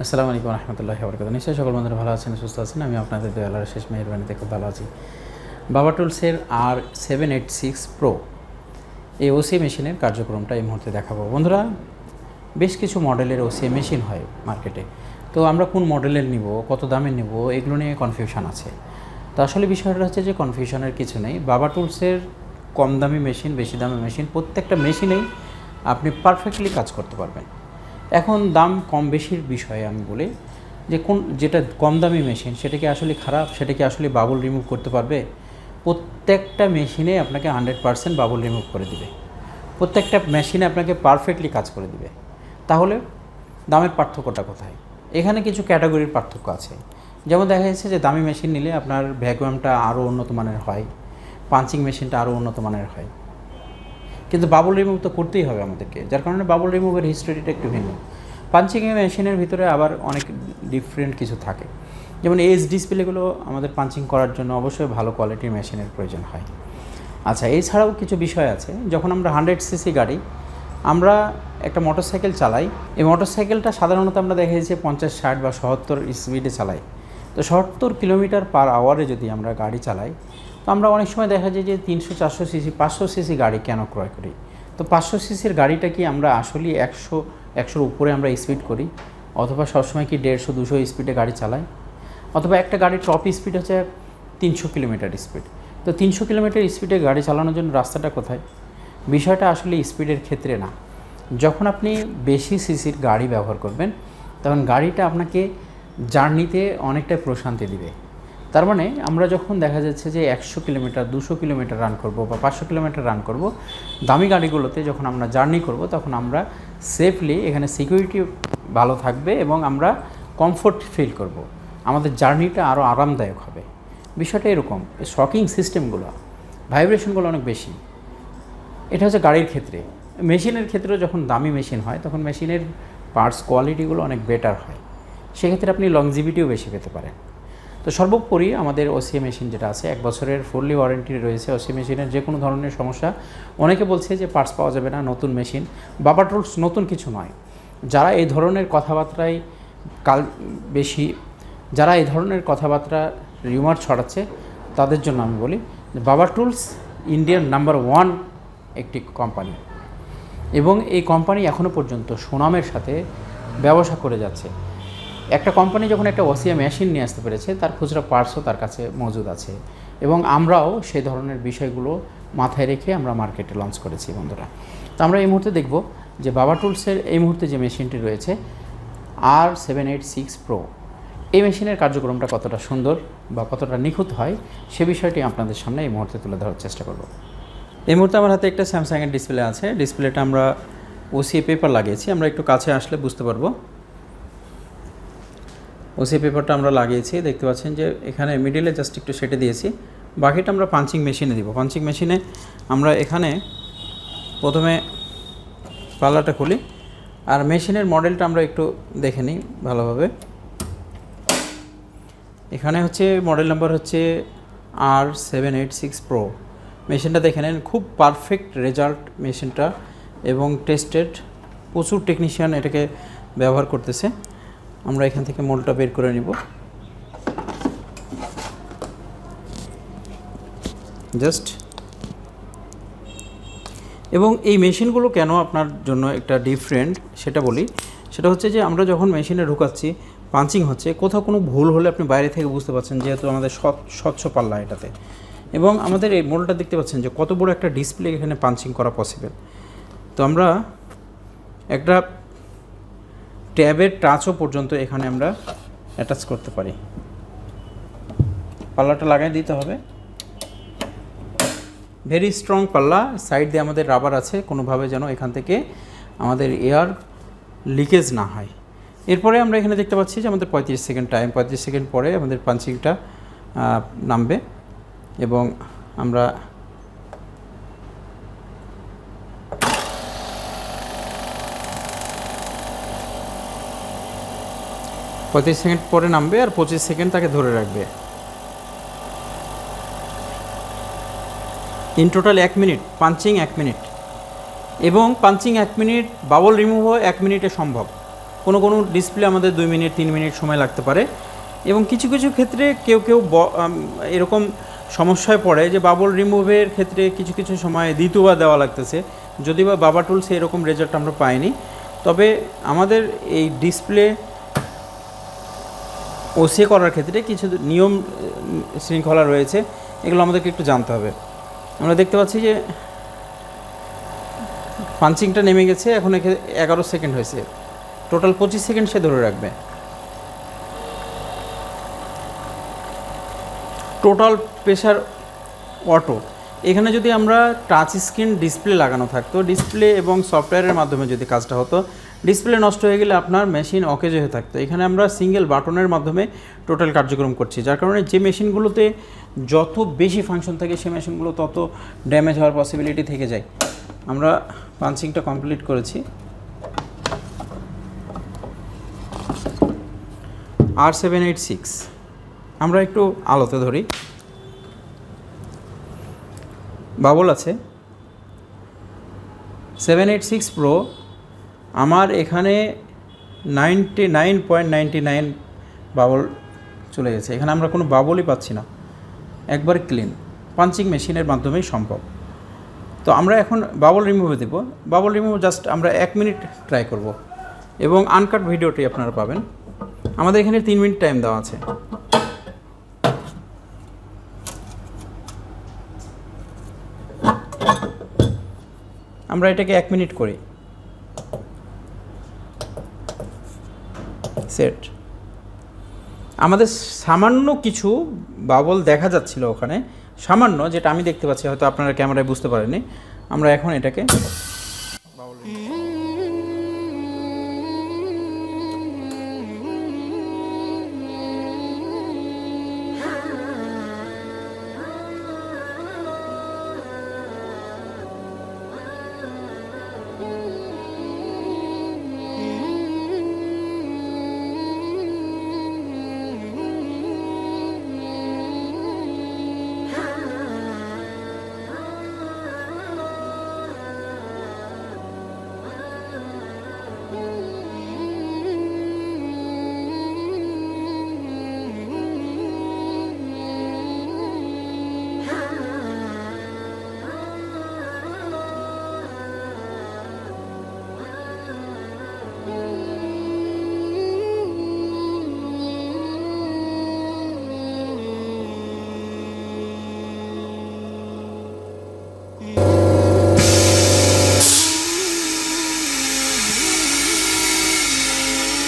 আসসালামু আলাইকুম রহমতুল্লাহি ওয়া বারাকাতুহু। নিশ্চয়ই সকল বন্ধুরা ভালো আছেন, সুস্থ আছেন। আমি আপনাদের দয়া আল্লাহর শেষ মেহেরবানিতে খুব ভালো আছি। বাবা টুলসের R786 প্রো এই ওসি মেশিনের কার্যক্রমটা এই মুহূর্তে দেখাবো। বন্ধুরা, বেশ কিছু মডেলের ওসি মেশিন হয় মার্কেটে, তো আমরা কোন মডেলের নিব, কত দামের নিব, এগুলো নিয়ে কনফিউশন আছে। তো আসলে বিষয়টা হচ্ছে যে কনফিউশনের কিছু নেই। বাবা টুলসের কম দামি মেশিন, বেশি দামি মেশিন, প্রত্যেকটা মেশিনেই আপনি পারফেক্টলি কাজ করতে পারবেন। এখন দাম কম বেশির বিষয়ে আমি বলি যে যেটা কম দামি মেশিন সেটা কি আসলে খারাপ, সেটা কি আসলে বাবল রিমুভ করতে পারবে? প্রত্যেকটা মেশিনে আপনাকে 100% বাবল রিমুভ করে দিবে, প্রত্যেকটা মেশিনে আপনাকে পারফেক্টলি কাজ করে দিবে। তাহলে দামের পার্থক্যটা কোথায়? এখানে কিছু ক্যাটাগরির পার্থক্য আছে। যেমন দেখা যাচ্ছে যে দামি মেশিন নিলে আপনার ভ্যাকুয়ামটা আরও উন্নত মানের হয়, পাঞ্চিং মেশিনটা আরও উন্নত মানের হয়, কিন্তু বাবল রিমুভ তো করতেই হবে আমাদেরকে, যার কারণে বাবল রিমুভের হিস্টোরিটা একটু ভিন্ন। পাঞ্চিং মেশিনের ভিতরে আবার অনেক ডিফারেন্ট কিছু থাকে। যেমন এজ ডিসপ্লেগুলো আমাদের পাঞ্চিং করার জন্য অবশ্যই ভালো কোয়ালিটির মেশিনের প্রয়োজন হয়। আচ্ছা, এছাড়াও কিছু বিষয় আছে। যখন আমরা 100cc গাড়ি, আমরা একটা মোটরসাইকেল চালাই, এই মোটরসাইকেলটা সাধারণত আমরা দেখা যাচ্ছে 50, 60 বা 70 স্পিডে চালাই। তো 70 কিলোমিটার পার আওয়ারে যদি আমরা গাড়ি চালাই, তো আমরা অনেক সময় দেখা যায় যে 300, 400cc, 500cc গাড়ি কেন ক্রয় করি? তো 500cc গাড়িটা কি আমরা আসলে 100-100-র উপরে আমরা স্পিড করি, অথবা সবসময় কি 150, 200 স্পিডে গাড়ি চালাই? অথবা একটা গাড়ির টপ স্পিড হচ্ছে 300 কিলোমিটার স্পিড। তো 300 কিলোমিটার স্পিডে গাড়ি চালানোর জন্য রাস্তাটা কোথায়? বিষয়টা আসলে স্পিডের ক্ষেত্রে না। যখন আপনি বেশি সিসির গাড়ি ব্যবহার করবেন, তখন গাড়িটা আপনাকে জার্নিতে অনেকটাই প্রশান্তি দিবে। তার মানে আমরা যখন দেখা যাচ্ছে যে 100 কিলোমিটার, 200 কিলোমিটার রান করব বা 500 কিলোমিটার রান করব, দামি গাড়িগুলোতে যখন আমরা জার্নি করব, তখন আমরা সেফলি, এখানে সিকিউরিটি ভালো থাকবে এবং আমরা কমফোর্ট ফিল করব, আমাদের জার্নিটা আরও আরামদায়ক হবে। বিষয়টা এরকম। শকিং সিস্টেমগুলো, ভাইব্রেশনগুলো অনেক বেশি। এটা হচ্ছে গাড়ির ক্ষেত্রে। মেশিনের ক্ষেত্রেও যখন দামি মেশিন হয়, তখন মেশিনের পার্টস কোয়ালিটিগুলো অনেক বেটার হয়, সেক্ষেত্রে আপনি লংজিভিটিও বেশি পেতে পারেন। তো সর্বোপরি আমাদের ওসিএ মেশিন যেটা আছে, 1 বছরের ফুললি ওয়ারেন্টি রয়েছে ওসিএ মেশিনের। যে কোনো ধরনের সমস্যা, অনেকে বলছে যে পার্টস পাওয়া যাবে না, নতুন মেশিন। বাবা টুলস নতুন কিছু নয়। যারা এই ধরনের কথাবার্তায় যারা এই ধরনের কথাবার্তা রিউমার ছড়াচ্ছে, তাদের জন্য আমি বলি যে বাবা টুলস ইন্ডিয়ান নাম্বার 1 একটি কোম্পানি, এবং এই কোম্পানি এখনও পর্যন্ত সুনামের সাথে ব্যবসা করে যাচ্ছে। একটা কোম্পানি যখন একটা ওসিএ মেশিন নিয়ে আসতে পেরেছে, তার খুচরা পার্টসও তার কাছে মজুদ আছে, এবং আমরাও সেই ধরনের বিষয়গুলো মাথায় রেখে আমরা মার্কেটে লঞ্চ করেছি বন্ধুরা। তো আমরা এই মুহূর্তে দেখব যে বাবা টুলসের এই মুহূর্তে যে মেশিনটি রয়েছে R786 প্রো, এই মেশিনের কার্যক্রমটা কতটা সুন্দর বা কতটা নিখুঁত হয়, সে বিষয়টি আপনাদের সামনে এই মুহূর্তে তুলে ধরার চেষ্টা করব। এই মুহূর্তে আমার হাতে একটা স্যামসাংয়ের ডিসপ্লে আছে। ডিসপ্লেটা আমরা ওসিএ পেপার লাগিয়েছি। আমরা একটু কাছে আসলে বুঝতে পারবো। ওসিএ পেপারটা আমরা লাগিয়েছি, দেখতে পাচ্ছেন যে এখানে মিডিলে জাস্ট একটু সেটে দিয়েছি। বাকিটা আমরা পাঞ্চিং মেশিনে দিব। পাঞ্চিং মেশিনে আমরা এখানে প্রথমে পাল্লাটা খুলি, আর মেশিনের মডেলটা আমরা একটু দেখে নিই ভালোভাবে। এখানে হচ্ছে মডেল নাম্বার হচ্ছে R786 প্রো। মেশিনটা দেখে নেন, খুব পারফেক্ট রেজাল্ট মেশিনটা, এবং টেস্টেড। প্রচুর টেকনিশিয়ান এটাকে ব্যবহার করতেছে। আমরা এখান থেকে মোলটা বের করে নিব জাস্ট। এবং এই মেশিনগুলো কেন আপনার জন্য একটা ডিফারেন্ট সেটা বলি। সেটা হচ্ছে যে আমরা যখন মেশিনে ঢুকাচ্ছি, পাঞ্চিং হচ্ছে, কোথাও কোনো ভুল হলে আপনি বাইরে থেকে বুঝতে পারছেন, যেহেতু আমাদের স্বচ্ছ পাল্লা এটাতে। এবং আমাদের এই মোলটা দেখতে পাচ্ছেন যে কত বড় একটা ডিসপ্লে এখানে পাঞ্চিং করা পসিবল। তো আমরা একটা ট্যাবের টাচও পর্যন্ত এখানে আমরা অ্যাটাচ করতে পারি। পাল্লাটা লাগাই দিতে হবে, ভেরি স্ট্রং পাল্লা। সাইড দিয়ে আমাদের রাবার আছে, কোনোভাবে যেন এখান থেকে আমাদের এয়ার লিকেজ না হয়। এরপরে আমরা এখানে দেখতে পাচ্ছি যে আমাদের 35 সেকেন্ড টাইম, 35 সেকেন্ড পরে আমাদের পাঞ্চিংটা নামবে, এবং আমরা পঁয়ত্রিশ সেকেন্ড পরে নামবে, আর 25 সেকেন্ড তাকে ধরে রাখবে। In total 1 minute punching, 1 minute, এবং পাঞ্চিং 1 মিনিট, বাবল রিমুভও 1 মিনিটে সম্ভব। কোনো ডিসপ্লে আমাদের 2 মিনিট 3 মিনিট সময় লাগতে পারে। এবং কিছু কিছু ক্ষেত্রে কেউ এরকম সমস্যায় পড়ে যে বাবল রিমুভের ক্ষেত্রে কিছু কিছু সময় দ্বিতীয়বার দেওয়া লাগতেছে, যদি বা বাবা টুলসে এরকম রেজাল্ট আমরা পাইনি। তবে আমাদের এই ডিসপ্লে ওসিএ করার ক্ষেত্রে কিছু নিয়ম শৃঙ্খলা রয়েছে, এগুলো আমাদেরকে একটু জানতে হবে। আমরা দেখতে পাচ্ছি যে পাঞ্চিংটা নেমে গেছে, এখন 11 সেকেন্ড হয়েছে, টোটাল 25 সেকেন্ড সে ধরে রাখবে। Total pressure auto. এখানে যদি আমরা টাচ স্ক্রিন ডিসপ্লে লাগানো থাকতো, ডিসপ্লে এবং সফটওয়্যারের মাধ্যমে যদি কাজটা হতো, ডিসপ্লে নষ্ট হয়ে গেলে আপনার মেশিন অকেজ হয়ে থাকতো। এখানে আমরা সিঙ্গেল বাটনের মাধ্যমে টোটাল কার্যক্রম করছি, যার কারণে যে মেশিনগুলোতে যত বেশি ফাংশন থাকে সেই মেশিনগুলো তত ড্যামেজ হওয়ার পসিবিলিটি থেকে যায়। আমরা পাঞ্চিংটা কমপ্লিট করেছি। R786 আমরা একটু আলোতে ধরি। বাবল আছে 786 প্রো, আমার এখানে 99.99 বাবল চলে গেছে। এখানে আমরা কোনো বাবলই পাচ্ছি না, একবারে ক্লিন, পাঞ্চিং মেশিনের মাধ্যমেই সম্ভব। তো আমরা এখন বাবল রিমুভে দেব। বাবল রিমুভ জাস্ট আমরা 1 মিনিট ট্রাই করব এবং আনকাট ভিডিওটি আপনারা পাবেন। আমাদের এখানে 3 মিনিট টাইম দেওয়া আছে। আমরা এটাকে 1 মিনিট করি। সেট। আমাদের সামান্য কিছু বাবল দেখা যাচ্ছিল ওখানে, সামান্য, যেটা আমি দেখতে পাচ্ছি, হয়তো আপনারা ক্যামেরায় বুঝতে পারেননি। আমরা এখন এটাকে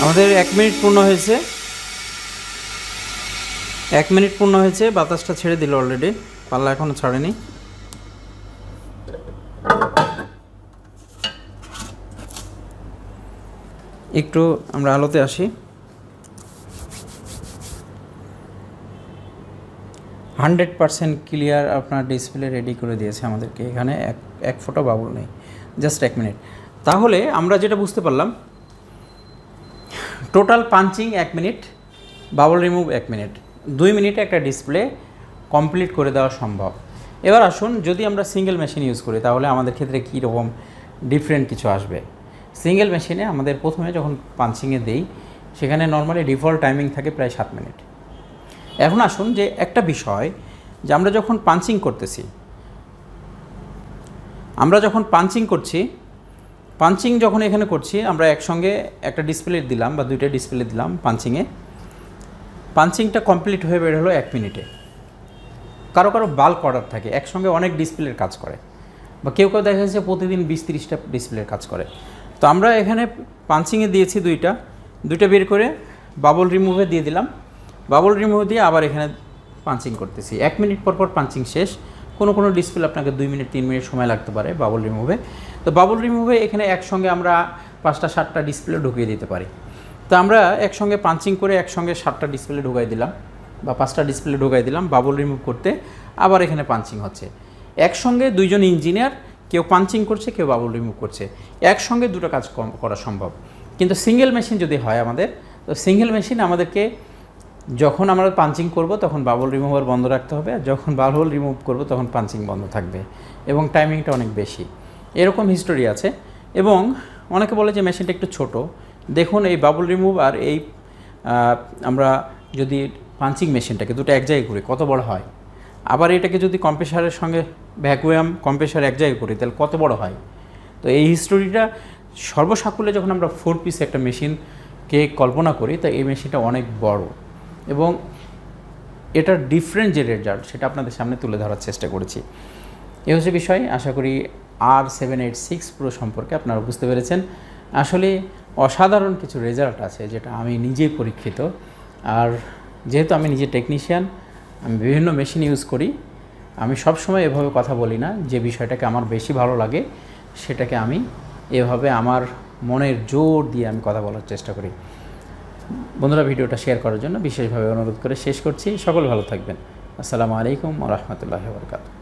আমাদের 1 মিনিট পূর্ণ হয়েছে। 1 মিনিট পূর্ণ হয়েছে, বাতাসটা ছেড়ে দিল অলরেডি, পাল্লা এখনো ছাড়েনি। একটু আমরা আলোতে আসি। 100% ক্লিয়ার আপনার ডিসপ্লে রেডি করে দিয়েছে আমাদেরকে। এখানে এক ফোঁটা বাবল নেই, জাস্ট 1 মিনিট। তাহলে আমরা যেটা বুঝতে পারলাম, total punching 1 minute, bubble remove 1 minute, 2 মিনিটে একটা ডিসপ্লে কমপ্লিট করে দেওয়া সম্ভব। এবার আসুন, যদি আমরা সিঙ্গেল মেশিন ইউজ করি তাহলে আমাদের ক্ষেত্রে কীরকম ডিফারেন্ট কিছু আসবে। সিঙ্গেল মেশিনে আমাদের প্রথমে যখন পাঞ্চিংয়ে দেই, সেখানে নর্মালি ডিফল্ট টাইমিং থাকে প্রায় 7 মিনিট। এখন আসুন যে একটা বিষয়, যে আমরা যখন পাঞ্চিং করতেছি, পাঞ্চিং যখন এখানে করছি, আমরা একসঙ্গে একটা ডিসপ্লে দিলাম বা 2টা ডিসপ্লে দিলাম পাঞ্চিংয়ে, পাঞ্চিংটা কমপ্লিট হয়ে বের হলো 1 মিনিটে। কারো বাল্ক অর্ডার থাকে, একসঙ্গে অনেক ডিসপ্লের কাজ করে, বা কেউ দেখা যাচ্ছে প্রতিদিন 20-30টা ডিসপ্লের কাজ করে। তো আমরা এখানে পাঞ্চিংয়ে দিয়েছি 2টা বের করে বাবল রিমুভে দিয়ে দিলাম। বাবল রিমুভ দিয়ে আবার এখানে পাঞ্চিং করতেছি। 1 মিনিট পর পাঞ্চিং শেষ। কোনো ডিসপ্লে আপনাকে 2 মিনিট 3 মিনিট সময় লাগতে পারে বাবল রিমুভে। তো বাবল রিমুভে এখানে একসঙ্গে আমরা 5টা-7টা ডিসপ্লে ঢুকিয়ে দিতে পারি। তো আমরা একসঙ্গে পাঞ্চিং করে একসঙ্গে 7টা ডিসপ্লে ঢুকাই দিলাম বা 5টা ডিসপ্লে ঢুকাই দিলাম বাবল রিমুভ করতে, আবার এখানে পাঞ্চিং হচ্ছে। একসঙ্গে 2জন ইঞ্জিনিয়ার, কেউ পাঞ্চিং করছে, কেউ বাবল রিমুভ করছে, একসঙ্গে 2টা কাজ করা সম্ভব। কিন্তু সিঙ্গেল মেশিন যদি হয় আমাদের, তো সিঙ্গেল মেশিন আমাদেরকে যখন আমরা পাঞ্চিং করব তখন বাবল রিমুভার বন্ধ রাখতে হবে, আর যখন বাবল রিমুভ করব তখন পাঞ্চিং বন্ধ থাকবে, এবং টাইমিংটা অনেক বেশি। এরকম হিস্টোরি আছে। এবং অনেকে বলে যে মেশিনটা একটু ছোট, দেখুন এই বাবল রিমুভ আর এই আমরা যদি পাঞ্চিং মেশিনটাকে দুটো এক জায়গায় করি কত বড় হয়, আবার এটাকে যদি কম্প্রেসারের সঙ্গে ভ্যাকুয়াম কম্প্রেসার এক জায়গায় করি তাহলে কত বড় হয়। তো এই হিস্টোরিটা সর্বসাকুল্যে যখন আমরা 4 পিস একটা মেশিনকে কল্পনা করি, তো এই মেশিনটা অনেক বড় এবং এটার ডিফারেন্ট যে রেজাল্ট সেটা আপনাদের সামনে তুলে ধরার চেষ্টা করেছি। এ হচ্ছে বিষয়। আশা করি R786 প্রো সম্পর্কে আপনারা বুঝতে পেরেছেন। আসলে অসাধারণ কিছু রেজাল্ট আছে যেটা আমি নিজেই পরীক্ষিত। আর যেহেতু আমি নিজে টেকনিশিয়ান, আমি বিভিন্ন মেশিন ইউজ করি, আমি সবসময় এভাবে কথা বলি না। যে বিষয়টাকে আমার বেশি ভালো লাগে সেটাকে আমি এভাবে আমার মনের জোর দিয়ে আমি কথা বলার চেষ্টা করি। বন্ধুরা, ভিডিওটা শেয়ার করার জন্য বিশেষভাবে অনুরোধ করে শেষ করছি। সকল ভালো থাকবেন। আসসালামু আলাইকুম ওয়া রাহমাতুল্লাহি ওয়া বারাকাতুহু।